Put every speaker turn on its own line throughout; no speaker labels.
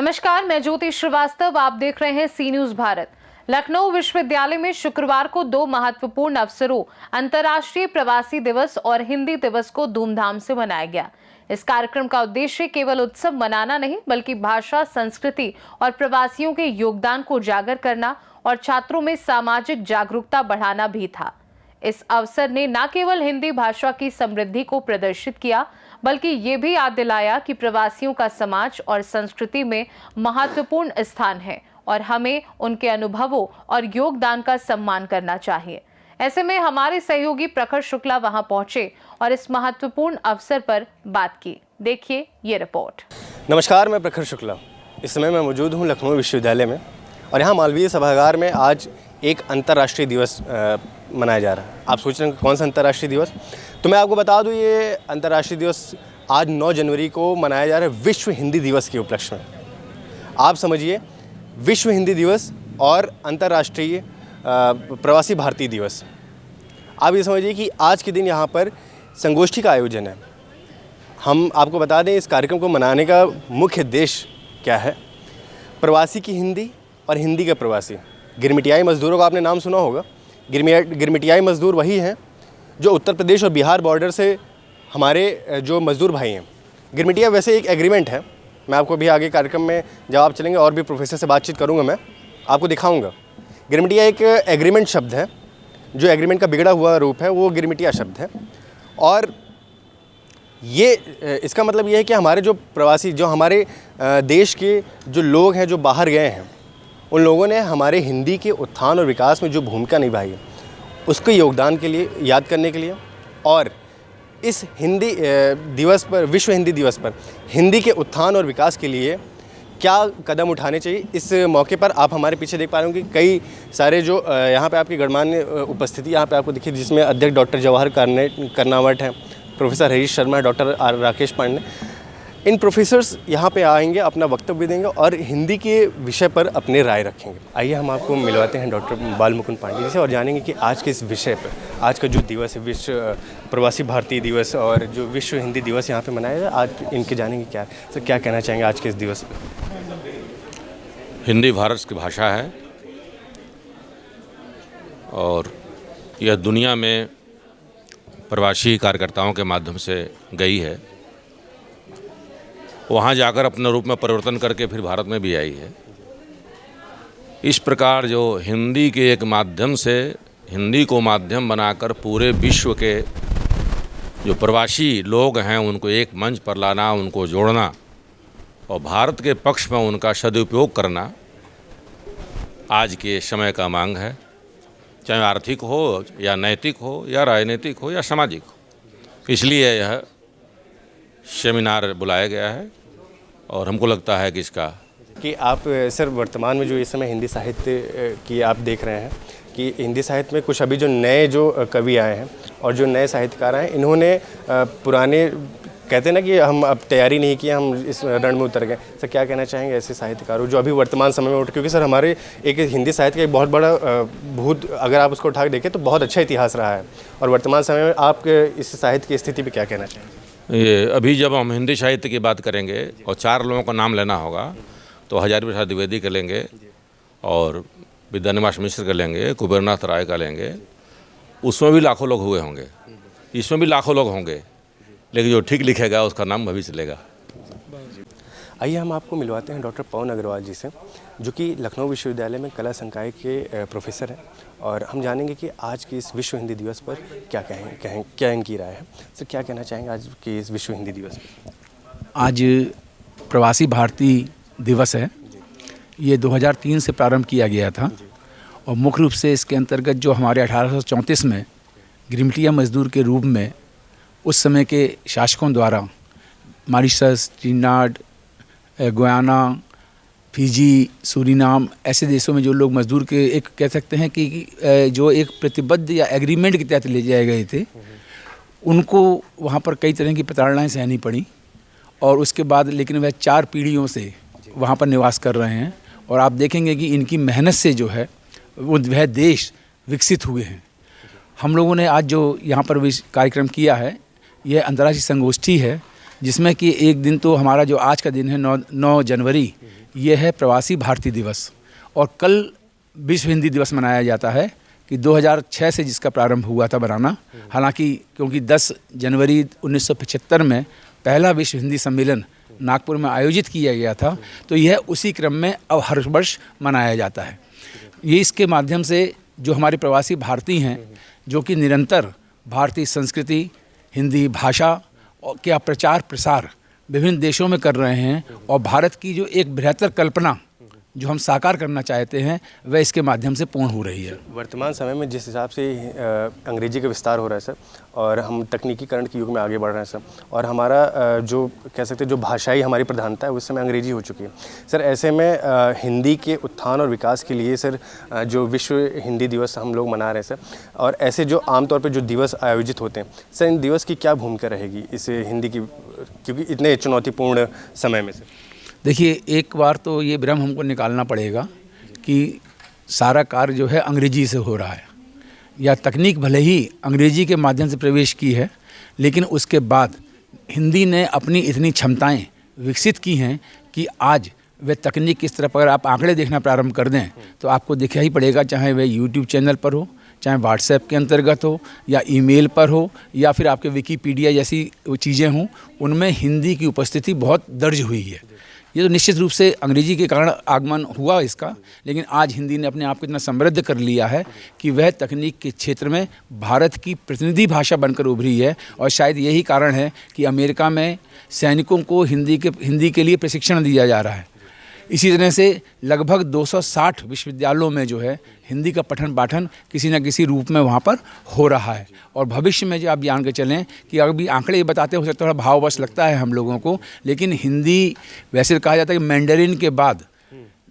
नमस्कार, मैं ज्योति श्रीवास्तव। आप देख रहे हैं सी न्यूज भारत। लखनऊ विश्वविद्यालय में शुक्रवार को दो महत्वपूर्ण अवसरों अंतर्राष्ट्रीय प्रवासी दिवस और हिंदी दिवस को धूमधाम से मनाया गया। इस कार्यक्रम का उद्देश्य केवल उत्सव मनाना नहीं, बल्कि भाषा, संस्कृति और प्रवासियों के योगदान को उजागर करना और छात्रों में सामाजिक जागरूकता बढ़ाना भी था। इस अवसर ने न केवल हिंदी भाषा की समृद्धि को प्रदर्शित किया, बल्कि ये भी याद दिलाया कि प्रवासियों का समाज और संस्कृति में महत्वपूर्ण स्थान है और हमें उनके अनुभवों और योगदान का सम्मान करना चाहिए। ऐसे में हमारे सहयोगी प्रखर शुक्ला वहां पहुंचे और इस महत्वपूर्ण अवसर पर बात की। देखिए ये रिपोर्ट।
नमस्कार, मैं प्रखर शुक्ला। इस समय मैं मौजूद हूं लखनऊ विश्वविद्यालय में और यहाँ मालवीय सभागार में आज एक अंतर्राष्ट्रीय दिवस मनाया जा रहा है। आप सोच रहे हैं कौन सा अंतर्राष्ट्रीय दिवस? तो मैं आपको बता दूं, ये अंतर्राष्ट्रीय दिवस आज 9 जनवरी को मनाया जा रहा है, विश्व हिंदी दिवस के उपलक्ष्य में। आप समझिए, विश्व हिंदी दिवस और अंतर्राष्ट्रीय प्रवासी भारतीय दिवस। आप ये समझिए कि आज के दिन यहाँ पर संगोष्ठी का आयोजन है। हम आपको बता दें, इस कार्यक्रम को मनाने का मुख्य उद्देश्य क्या है। प्रवासी की हिंदी और हिंदी के प्रवासी। गिरमिटियाई मज़दूरों का आपने नाम सुना होगा। गिरमिटियाई मज़दूर वही हैं जो उत्तर प्रदेश और बिहार बॉर्डर से हमारे जो मज़दूर भाई हैं। गिरमिटिया वैसे एक एग्रीमेंट है। मैं आपको भी आगे कार्यक्रम में जब आप चलेंगे और भी प्रोफेसर से बातचीत करूंगा, मैं आपको दिखाऊंगा। गिरमिटिया एक एग्रीमेंट शब्द है, जो एग्रीमेंट का बिगड़ा हुआ रूप है वो गिरमिटिया शब्द है। और ये इसका मतलब ये है कि हमारे जो प्रवासी, जो हमारे देश के जो लोग हैं जो बाहर गए हैं, उन लोगों ने हमारे हिंदी के उत्थान और विकास में जो भूमिका निभाई है, उसके योगदान के लिए याद करने के लिए और इस हिंदी दिवस पर, विश्व हिंदी दिवस पर हिंदी के उत्थान और विकास के लिए क्या कदम उठाने चाहिए। इस मौके पर आप हमारे पीछे देख पा रहे होंगे कई सारे जो यहाँ पे आपकी गणमान्य उपस्थिति यहाँ पे आपको दिखी, जिसमें अध्यक्ष डॉक्टर जवाहर कर्नावट हैं, प्रोफेसर हरीश शर्मा, डॉक्टर राकेश पांडे। इन प्रोफेसर्स यहाँ पे आएंगे, अपना वक्तव्य देंगे और हिंदी के विषय पर अपने राय रखेंगे। आइए हम आपको मिलवाते हैं डॉक्टर बाल मुकुंद पांडे जी से और जानेंगे कि आज के इस विषय पर, आज का जो दिवस है, विश्व प्रवासी भारतीय दिवस और जो विश्व हिंदी दिवस यहाँ पे मनाया जाए, आज इनके जानेंगे क्या सर, क्या कहना चाहेंगे आज के इस दिवस पर?
हिंदी भारत की भाषा है और यह दुनिया में प्रवासी कार्यकर्ताओं के माध्यम से गई है, वहाँ जाकर अपने रूप में परिवर्तन करके फिर भारत में भी आई है। इस प्रकार जो हिंदी के एक माध्यम से, हिंदी को माध्यम बनाकर पूरे विश्व के जो प्रवासी लोग हैं उनको एक मंच पर लाना, उनको जोड़ना और भारत के पक्ष में उनका सदुपयोग करना आज के समय का मांग है, चाहे आर्थिक हो या नैतिक हो या राजनीतिक हो या सामाजिक हो। इसलिए यह सेमिनार बुलाया गया है और हमको लगता है कि इसका
कि आप सर वर्तमान में जो इस समय हिंदी साहित्य की आप देख रहे हैं कि हिंदी साहित्य में कुछ अभी जो नए जो कवि आए हैं और जो नए साहित्यकार आए हैं, इन्होंने पुराने कहते हैं ना कि हम अब तैयारी नहीं की, हम इस रण में उतर गए। सर क्या कहना चाहेंगे ऐसे साहित्यकारों जो अभी वर्तमान समय में उठ, क्योंकि सर हमारे एक हिंदी साहित्य का एक बहुत बड़ा भूत, अगर आप उसको उठा के देखें तो बहुत अच्छा इतिहास रहा है, और वर्तमान समय में आप इस साहित्य की स्थिति पर क्या कहना चाहेंगे?
ये अभी जब हम हिंदी साहित्य की बात करेंगे और 4 लोगों का नाम लेना होगा तो हजारी प्रसाद द्विवेदी का लेंगे और विद्यानिवास मिश्र का लेंगे, कुबेरनाथ राय का लेंगे। उसमें भी लाखों लोग हुए होंगे, इसमें भी लाखों लोग होंगे, लेकिन जो ठीक लिखेगा उसका नाम भविष्य चलेगा।
आइए हम आपको मिलवाते हैं डॉक्टर पवन अग्रवाल जी से, जो कि लखनऊ विश्वविद्यालय में कला संकाय के प्रोफेसर हैं, और हम जानेंगे कि आज के इस विश्व हिंदी दिवस पर क्या क्या इनकी राय है। सर क्या कहना चाहेंगे आज के इस विश्व हिंदी दिवस पर?
आज प्रवासी भारतीय दिवस है। ये 2003 से प्रारंभ किया गया था और मुख्य रूप से इसके अंतर्गत जो हमारे 1834 में गिरमिटिया मजदूर के रूप में उस समय के शासकों द्वारा Mauritius, Trinidad, Guyana, Fiji, Suriname ऐसे देशों में जो लोग मजदूर के एक कह सकते हैं कि जो एक प्रतिबद्ध या एग्रीमेंट के तहत ले जाए गए थे, उनको वहाँ पर कई तरह की प्रताड़नाएं सहनी पड़ी और उसके बाद लेकिन वह 4 पीढ़ियों से वहाँ पर निवास कर रहे हैं और आप देखेंगे कि इनकी मेहनत से जो है वह देश विकसित हुए हैं। हम लोगों ने आज जो यहाँ पर कार्यक्रम किया है, यह अंतर्राष्ट्रीय संगोष्ठी है जिसमें कि एक दिन तो हमारा जो आज का दिन है 9 जनवरी, ये है प्रवासी भारतीय दिवस। और कल विश्व हिंदी दिवस मनाया जाता है कि 2006 से जिसका प्रारंभ हुआ था बनाना। हालांकि क्योंकि 10 जनवरी 1975 में पहला विश्व हिंदी सम्मेलन नागपुर में आयोजित किया गया था, तो यह उसी क्रम में अब हर वर्ष मनाया जाता है। ये इसके माध्यम से जो हमारे प्रवासी भारतीय हैं, जो कि निरंतर भारतीय संस्कृति, हिंदी भाषा का प्रचार प्रसार विभिन्न देशों में कर रहे हैं, और भारत की जो एक बेहतर कल्पना जो हम साकार करना चाहते हैं वह इसके माध्यम से पूर्ण हो रही है।
वर्तमान समय में जिस हिसाब से अंग्रेजी का विस्तार हो रहा है सर, और हम तकनीकीकरण के युग में आगे बढ़ रहे हैं सर, और हमारा जो कह सकते हैं जो भाषाई हमारी प्रधानता है उस समय अंग्रेजी हो चुकी है सर। ऐसे में हिंदी के उत्थान और विकास के लिए सर जो विश्व हिंदी दिवस हम लोग मना रहे हैं सर, और ऐसे जो आमतौर पर जो दिवस आयोजित होते हैं सर, इन दिवस की क्या भूमिका रहेगी इस हिंदी की, क्योंकि इतने चुनौतीपूर्ण समय में सर?
देखिए, एक बार तो ये भ्रम हमको निकालना पड़ेगा कि सारा कार्य जो है अंग्रेजी से हो रहा है, या तकनीक भले ही अंग्रेजी के माध्यम से प्रवेश की है, लेकिन उसके बाद हिंदी ने अपनी इतनी क्षमताएं विकसित की हैं कि आज वह तकनीक किस तरफ, अगर आप आंकड़े देखना प्रारंभ कर दें तो आपको दिखा ही पड़ेगा, चाहे वह यूट्यूब चैनल पर हो, चाहे व्हाट्सएप के अंतर्गत हो, या ईमेल पर हो, या फिर आपके विकीपीडिया जैसी चीज़ें हों, उनमें हिंदी की उपस्थिति बहुत दर्ज हुई है। ये तो निश्चित रूप से अंग्रेजी के कारण आगमन हुआ इसका, लेकिन आज हिंदी ने अपने आप को इतना समृद्ध कर लिया है कि वह तकनीक के क्षेत्र में भारत की प्रतिनिधि भाषा बनकर उभरी है। और शायद यही कारण है कि अमेरिका में सैनिकों को हिंदी के लिए प्रशिक्षण दिया जा रहा है। इसी तरह से लगभग 260 विश्वविद्यालयों में जो है हिंदी का पठन पाठन किसी न किसी रूप में वहाँ पर हो रहा है। और भविष्य में जो आप जान के चलें कि अभी आंकड़े ये बताते हो सकता है थोड़ा भाववश लगता है हम लोगों को, लेकिन हिंदी वैसे कहा जाता है कि मैंडरिन के बाद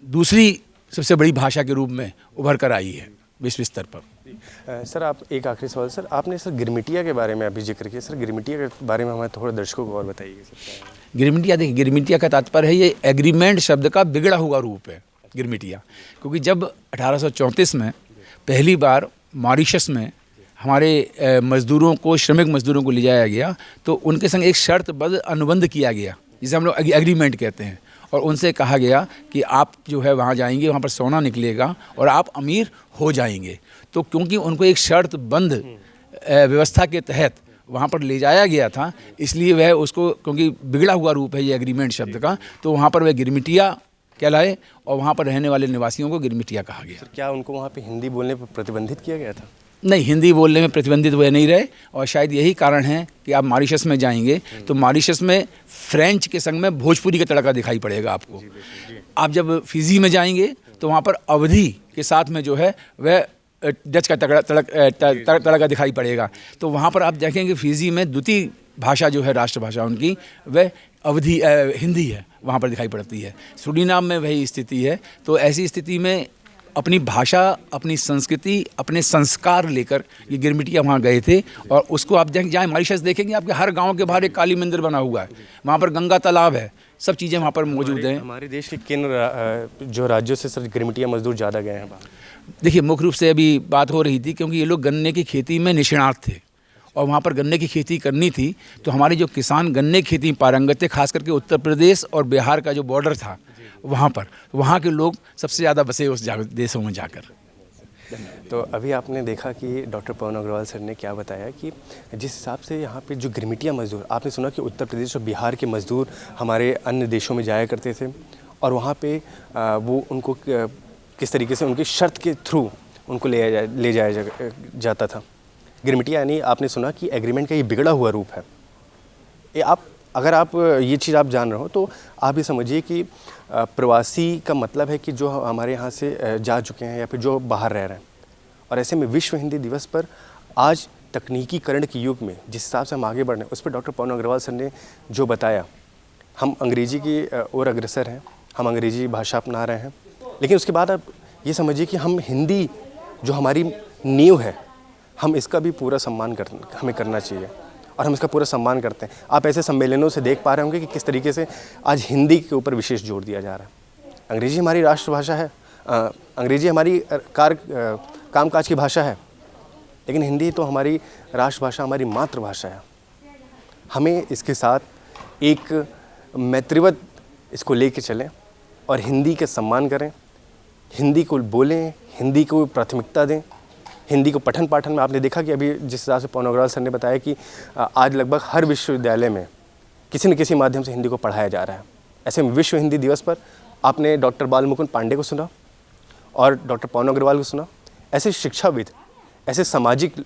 दूसरी सबसे बड़ी भाषा के रूप में उभर कर आई है विश्व स्तर पर।
सर आप, एक आखिरी सवाल सर, आपने सर गिरमिटिया के बारे में अभी जिक्र किया सर, गिरमिटिया के बारे में हमें थोड़ा दर्शकों को और बताइए सर।
गिरमिटिया, देखिए गिरमिटिया का तात्पर्य है ये एग्रीमेंट शब्द का बिगड़ा हुआ रूप है गिरमिटिया। क्योंकि जब 1834 में पहली बार मॉरिशस में हमारे मज़दूरों को, श्रमिक मज़दूरों को ले जाया गया, तो उनके संग एक शर्तबद्ध अनुबंध किया गया जिसे हम लोग एग्रीमेंट कहते हैं, और उनसे कहा गया कि आप जो है वहाँ जाएंगे, वहाँ पर सोना निकलेगा और आप अमीर हो जाएंगे। तो क्योंकि उनको एक शर्तबद्ध व्यवस्था के तहत वहाँ पर ले जाया गया था, इसलिए वह उसको, क्योंकि बिगड़ा हुआ रूप है ये एग्रीमेंट शब्द का, तो वहाँ पर वह गिरमिटिया कहलाए और वहाँ पर रहने वाले निवासियों को गिरमिटिया कहा गया।
सर क्या उनको वहाँ पे हिंदी बोलने पर प्रतिबंधित किया गया था?
नहीं, हिंदी बोलने में प्रतिबंधित हुए नहीं रहे, और शायद यही कारण है कि आप मॉरिशस में जाएंगे तो मॉरिशस में फ्रेंच के संग में भोजपुरी का तड़का दिखाई पड़ेगा आपको। आप जब फिजी में जाएंगे तो वहाँ पर अवधी के साथ में जो है वह डच का तड़का दिखाई पड़ेगा। तो वहाँ पर आप देखेंगे फिजी में द्वितीय भाषा जो है राष्ट्रभाषा उनकी वह अवधी हिंदी है, वहाँ पर दिखाई पड़ती है। सुरीनाम में वही स्थिति है। तो ऐसी स्थिति में अपनी भाषा, अपनी संस्कृति, अपने संस्कार लेकर ये गिरमिटिया वहाँ गए थे। और उसको आप जहाँ मॉरिशस देखेंगे आपके हर गांव के बाहर एक काली मंदिर बना हुआ है, वहाँ पर गंगा तालाब है, सब चीज़ें वहाँ पर मौजूद हैं।
हमारे देश के किन जो राज्यों से सर गिरमिटिया मजदूर ज़्यादा गए हैं बाहर?
देखिए, मुख्य रूप से अभी बात हो रही थी क्योंकि ये लोग गन्ने की खेती में निष्णात थे और वहाँ पर गन्ने की खेती करनी थी, तो हमारे जो किसान गन्ने की खेती में पारंगत थे, खास करके उत्तर प्रदेश और बिहार का जो बॉर्डर था वहाँ पर, वहाँ के लोग सबसे ज़्यादा बसे उस देशों में जाकर।
तो अभी आपने देखा कि डॉक्टर पवन अग्रवाल सर ने क्या बताया कि जिस हिसाब से यहाँ पे जो गिरमिटिया मजदूर, आपने सुना कि उत्तर प्रदेश और बिहार के मजदूर हमारे अन्य देशों में जाया करते थे और वहाँ पे वो उनको किस तरीके से उनकी शर्त के थ्रू उनको ले जाया जाता था। गिरमिटिया यानी आपने सुना कि एग्रीमेंट का ये बिगड़ा हुआ रूप है। अगर आप ये चीज़ आप जान रहे हो तो आप ये समझिए कि प्रवासी का मतलब है कि जो हमारे यहाँ से जा चुके हैं या फिर जो बाहर रह रहे हैं। और ऐसे में विश्व हिंदी दिवस पर आज तकनीकीकरण के युग में जिस हिसाब से हम आगे बढ़ रहे हैं, उस पर डॉक्टर पवन अग्रवाल सर ने जो बताया, हम अंग्रेजी की ओर अग्रसर हैं, हम अंग्रेजी भाषा अपना रहे हैं, लेकिन उसके बाद आप ये समझिए कि हम हिंदी जो हमारी नींव है, हम इसका भी पूरा सम्मान हमें करना चाहिए और हम इसका पूरा सम्मान करते हैं। आप ऐसे सम्मेलनों से देख पा रहे होंगे कि किस तरीके से आज हिंदी के ऊपर विशेष जोर दिया जा रहा है। अंग्रेजी हमारी राष्ट्रभाषा है, अंग्रेजी हमारी कामकाज की भाषा है, लेकिन हिंदी तो हमारी राष्ट्रभाषा, हमारी मातृभाषा है। हमें इसके साथ एक मैत्रीवत इसको लेके चलें और हिंदी के सम्मान करें, हिंदी को बोलें, हिंदी को प्राथमिकता दें, हिंदी को पठन पाठन में आपने देखा कि अभी जिस हिसाब से पवन अग्रवाल सर ने बताया कि आज लगभग हर विश्वविद्यालय में किसी न किसी माध्यम से हिंदी को पढ़ाया जा रहा है। ऐसे में विश्व हिंदी दिवस पर आपने डॉक्टर बालमुकुंद पांडे को सुना और डॉक्टर पवन अग्रवाल को सुना। ऐसे शिक्षाविद, ऐसे सामाजिक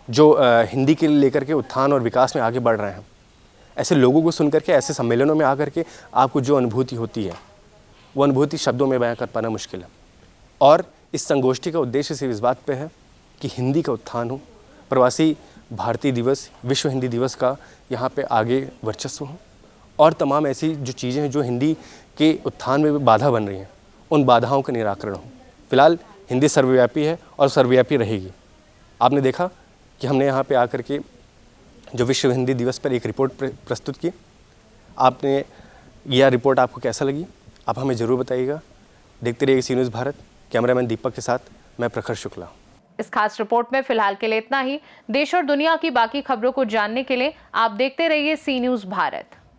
जो हिंदी के लेकर के उत्थान और विकास में आगे बढ़ रहे हैं, ऐसे लोगों को सुन करके, ऐसे सम्मेलनों में आकर के आपको जो अनुभूति होती है वो अनुभूति शब्दों में बयां कर पाना मुश्किल है। और इस संगोष्ठी का उद्देश्य सिर्फ इस बात पे है कि हिंदी का उत्थान हो, प्रवासी भारतीय दिवस, विश्व हिंदी दिवस का यहाँ पे आगे वर्चस्व हो और तमाम ऐसी जो चीज़ें हैं जो हिंदी के उत्थान में बाधा बन रही हैं, उन बाधाओं का निराकरण हो। फिलहाल हिंदी सर्वव्यापी है और सर्वव्यापी रहेगी। आपने देखा कि हमने यहाँ पे आकर के जो विश्व हिंदी दिवस पर एक रिपोर्ट प्रस्तुत की। आपने यह रिपोर्ट आपको कैसा लगी, आप हमें ज़रूर बताइएगा। देखते रहिए सी न्यूज़ भारत। कैमरामैन दीपक के साथ मैं प्रखर शुक्ला।
इस खास रिपोर्ट में फिलहाल के लिए इतना ही। देश और दुनिया की बाकी खबरों को जानने के लिए आप देखते रहिए सी न्यूज़ भारत।